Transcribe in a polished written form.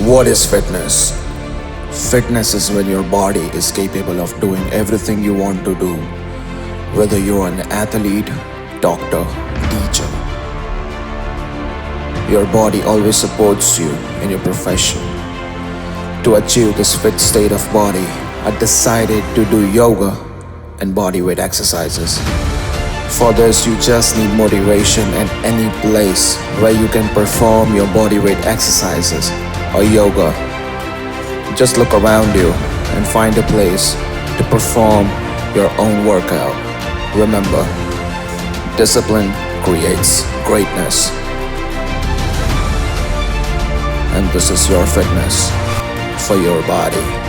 What is fitness? Fitness is when your body is capable of doing everything you want to do, whether you're an athlete, doctor, teacher. Your body always supports you in your profession. To achieve this fit state of body, I decided to do yoga and bodyweight exercises. For this, you just need motivation and any place where you can perform your bodyweight exercises or yoga. Just look around you and find a place to perform your own workout. Remember, discipline creates greatness. And this is your fitness for your body.